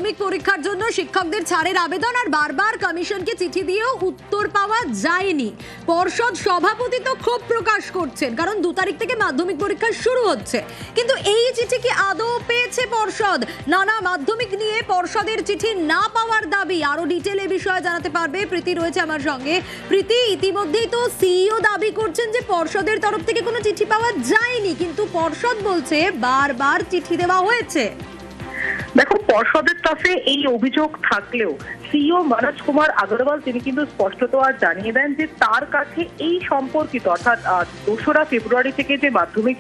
মাধ্যমিক পরীক্ষার জন্য শিক্ষকদের ছাড়ের আবেদন আর বারবার কমিশনকে চিঠি দিয়েও উত্তর পাওয়া যায়নি। পর্ষদ সভাপতি তো ক্ষোভ প্রকাশ করছেন, কারণ 2 তারিখ থেকে মাধ্যমিক পরীক্ষা শুরু হচ্ছে। কিন্তু এই চিঠি কি আদৌ পেয়েছে পর্ষদ? নানা মাধ্যমিক নিয়ে পর্ষদের চিঠি না পাওয়ার দাবি। আরো ডিটেল এ বিষয়ে জানাতে পারবে প্রীতি, রয়েছে আমার সঙ্গে। প্রীতি, ইতিমধ্যেই তো সিইও দাবি করছেন যে পর্ষদের তরফ থেকে কোনো চিঠি পাওয়া যায়নি, কিন্তু পর্ষদ বলছে বারবার চিঠি দেওয়া হয়েছে। দেখো, পর্ষদের তরফে এই অভিযোগ থাকলেও সিইও মনোজ কুমার আগরওয়াল তিনি কিন্তু স্পষ্টত আর জানিয়ে দেন যে তার কাছে এই সম্পর্কিত, অর্থাৎ 2রা ফেব্রুয়ারি থেকে যে মাধ্যমিক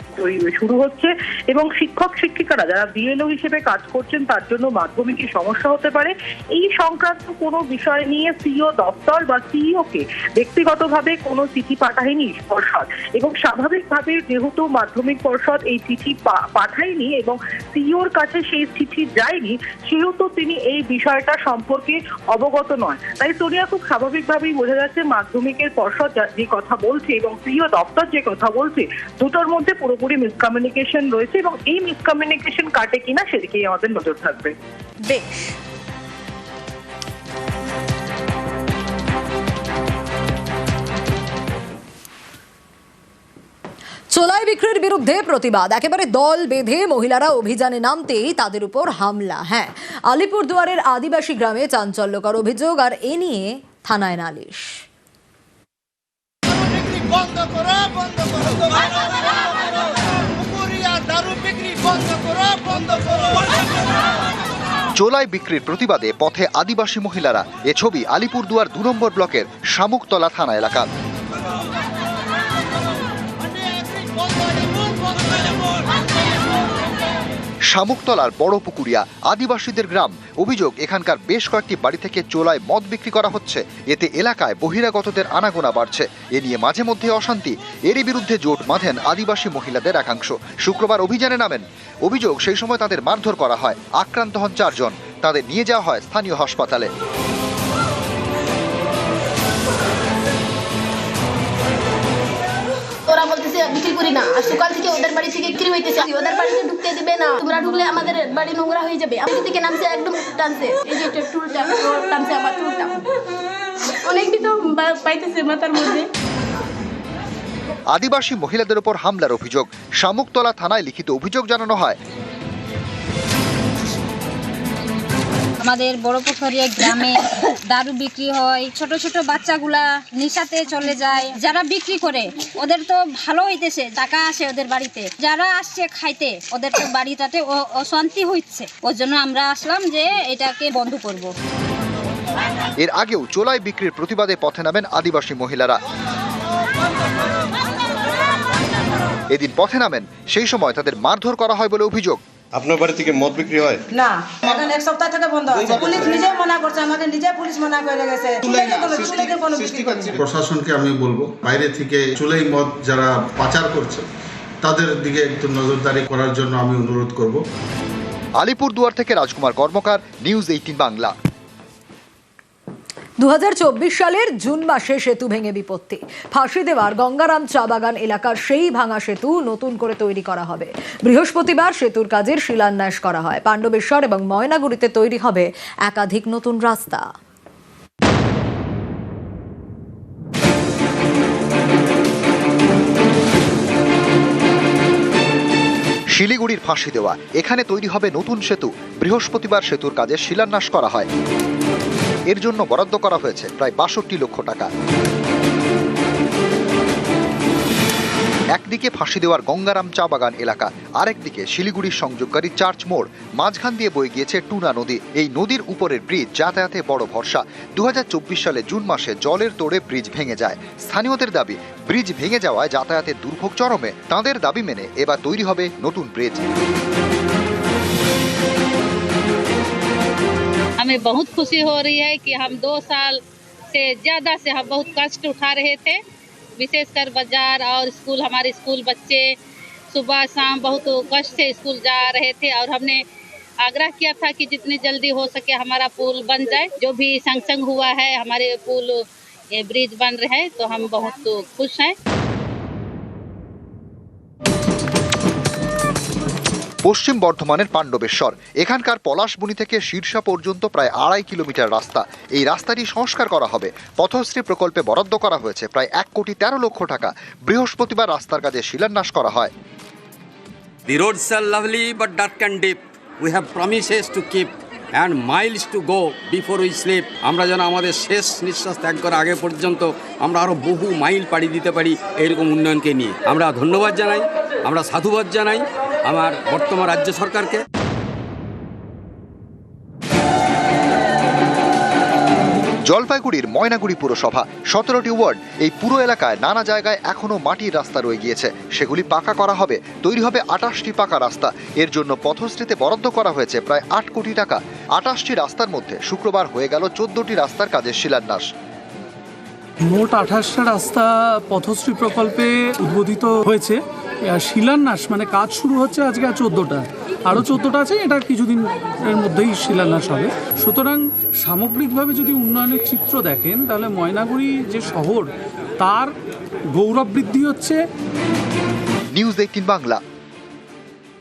শুরু হচ্ছে এবং শিক্ষক শিক্ষিকারা যারা বিএলও হিসেবে কাজ করছেন তার জন্য মাধ্যমিকে সমস্যা হতে পারে, এই সংক্রান্ত কোনো বিষয় নিয়ে সিইও দপ্তর বা সিইওকে ব্যক্তিগতভাবে কোনো চিঠি পাঠায়নি পর্ষদ। এবং স্বাভাবিকভাবে যেহেতু মাধ্যমিক পর্ষদ এই চিঠি পাঠায়নি এবং সিইওর কাছে সেই চিঠি যায়নি, সেহেতু তিনি এই বিষয়টা সম্পর্কে অবগত নয়। তাই সোনিয়া, খুব স্বাভাবিকভাবেই বোঝা যাচ্ছে মাধ্যমিকের পর্ষদ যে কথা বলছে এবং সিইও দপ্তর যে কথা বলছে, দুটোর মধ্যে পুরোপুরি মিসকমিউনিকেশন রয়েছে এবং এই মিসকমিউনিকেশন কাটে কিনা সেদিকেই আমাদের নজর থাকবে। বেশ, চোলাই বিক্রির বিরুদ্ধে প্রতিবাদ। একেবারে দল বেঁধে মহিলারা অভিযানে নামতেই তাদের উপর হামলা। হ্যাঁ, আলিপুরদুয়ারের আদিবাসী গ্রামে চাঞ্চল্যকর অভিযোগ, আর এ নিয়ে থানায় নালিশ। চোলাই বিক্রির প্রতিবাদে পথে আদিবাসী মহিলারা। এ ছবি আলিপুরদুয়ার 2 নম্বর ব্লকের শামুকতলা থানা এলাকার। শামুকতলার বড় পুকুরিয়া আদিবাসীদের গ্রাম। অভিযোগ, এখানকার বেশ কয়েকটি বাড়ি থেকে চোলায় মদ বিক্রি করা হচ্ছে। এতে এলাকায় বহিরাগতদের আনাগোনা বাড়ছে। এ নিয়ে মাঝে মধ্যে অশান্তি। এরই বিরুদ্ধে জোট বাঁধেন আদিবাসী মহিলাদের একাংশ। শুক্রবার অভিযানে নামেন। অভিযোগ, সেই সময় তাদের মারধর করা হয়। আক্রান্ত হন 4 জন। তাদের নিয়ে যাওয়া হয় স্থানীয় হাসপাতালে। ওরা বলতেছে বিক্রি করি না, আর সকাল থেকে ওদের বাড়ি থেকে বিক্রি হইতেছে, ওদের বাড়িতে ঢুকতে দিবে না, তোমরা ঢুকলে আমাদের বাড়ি নোংরা হয়ে যাবে। আমি থেকে নামছে, একদম টানছে, এই যে টুলটা টানছে, আমার টুলটা অনেক কিছু পাইতেছে মাথার মধ্যে। আদিবাসী মহিলাদের উপর হামলার অভিযোগ। শামুকতলা থানায় লিখিত অভিযোগ জানানো হয়। আমাদের বড় পুকুরিয়া গ্রামে দারু বিক্রি হয়, ছোট ছোট বাচ্চাগুলা নেশাতে চলে যায়। যারা বিক্রি করে ওদের তো ভালো হইতেছে, টাকা আসে ওদের বাড়িতে, যারা আসছে খাইতে ওদের তো বাড়িটাতে অশান্তি হচ্ছে। ওর জন্য আমরা আসলাম যে এটাকে বন্ধ করব। এর আগেও চোলাই বিক্রির প্রতিবাদে পথে নামেন আদিবাসী মহিলারা। এদিন পথে নামেন, সেই সময় তাদের মারধর করা হয় বলে অভিযোগ। আপনার বাড়ি থেকে মদ বিক্রি হয় না, এখন 1 সপ্তাহ থেকে বন্ধ আছে। পুলিশ নিজে মানা করছে, আমাদের নিজে পুলিশ মানা করে গেছে। প্রশাসনকে আমি বলবো, বাইরে থেকে চুলাই মদ যারা পাচার করছে তাদের দিকে একটু নজরদারি করার জন্য আমি অনুরোধ করব। আলিপুরদুয়ার থেকে রাজকুমার কর্মকার, নিউজ 18 বাংলা। 2024 সালের জুন মাসে সেতু ভেঙে বিপত্তি। ফাঁসি দেওয়ার গঙ্গারাম চা বাগান এলাকার সেই ভাঙা সেতু নতুন করে তৈরি করা হবে। বৃহস্পতিবার সেতুর কাজের শিলান্যাস করা হয়। পাণ্ডবেশ্বর এবং ময়নাগুড়িতে তৈরি হবে একাধিক নতুন রাস্তা। শিলিগুড়ির ফাঁসি দেওয়া, এখানে তৈরি হবে নতুন সেতু। বৃহস্পতিবার সেতুর কাজের শিলান্যাস করা হয়। এর জন্য বরাদ্দ করা হয়েছে প্রায় 62 লক্ষ টাকা। একদিকে ফাঁসি দেওয়ার গঙ্গারাম চা বাগান এলাকা, আরেকদিকে শিলিগুড়ির সংযোগকারী চার্চ মোড়। মাঝখান দিয়ে বয়ে গিয়েছে টুনা নদী। এই নদীর উপরের ব্রিজ যাতায়াতে বড় ভরসা। 2024 সালে জুন মাসে জলের তোড়ে ব্রিজ ভেঙে যায়। স্থানীয়দের দাবি, ব্রিজ ভেঙে যাওয়ায় যাতায়াতের দুর্ভোগ চরমে। তাঁদের দাবি মেনে এবার তৈরি হবে নতুন ব্রিজ। हमें बहुत खुशी हो रही है कि हम 2 साल से ज़्यादा से हम बहुत कष्ट उठा रहे थे, विशेषकर बाजार और स्कूल। हमारे स्कूल बच्चे सुबह शाम बहुत कष्ट से स्कूल जा रहे थे और हमने आग्रह किया था कि जितनी जल्दी हो सके हमारा पुल बन जाए। जो भी संग हुआ है, हमारे पुल ये ब्रिज बन रहे हैं, तो हम बहुत खुश हैं। পশ্চিম বর্ধমানের পাণ্ডবেশ্বর, এখানকার পলাশবনি থেকে শীর্ষা পর্যন্ত প্রায় 2.5 কিলোমিটার রাস্তা। এই রাস্তাটি সংস্কার করা হবে। পথশ্রী প্রকল্পে বরাদ্দ করা হয়েছে প্রায় 1,13,00,000 টাকা। বৃহস্পতিবার রাস্তার কাজে শিলান্যাস করা হয়। The roads are lovely but dark and deep. We have promises to keep and miles to go before we sleep. আমরা যেন আমাদের শেষ নিঃশ্বাস ত্যাগ করার আগে পর্যন্ত আমরা আরও বহু মাইল পাড়ি দিতে পারি এইরকম উন্নয়নকে নিয়ে। আমরা ধন্যবাদ জানাই, আমরা সাধুবাদ জানাই আমার বর্তমান রাজ্য সরকারকে। জলপাইগুড়ির ময়নাগুড়ি পুরসভা 17টি ওয়ার্ড, এই পুরো এলাকায় নানা জায়গায় এখনো মাটির রাস্তা রয়ে গিয়েছে। সেগুলি পাকা করা হবে। তৈরি হবে 28টি পাকা রাস্তা। এর জন্য পথশ্রীতে বরাদ্দ করা হয়েছে প্রায় 8 কোটি টাকা। 28টি রাস্তার মধ্যে শুক্রবার হয়ে গেল 14টি রাস্তার কাজের শিলান্যাস। মোট 28টা রাস্তা পথশ্রী প্রকল্পে উদ্বোধিত হয়েছে। শিলান্যাস মানে কাজ শুরু হচ্ছে আজকে 14টা, আরও 14টা আছে, এটা কিছুদিন এর মধ্যেই শিলান্যাস হবে। সুতরাং সামগ্রিকভাবে যদি উন্নয়নের চিত্র দেখেন তাহলে ময়নাগুড়ি যে শহর তার গৌরব বৃদ্ধি হচ্ছে। নিউজ 18 বাংলা।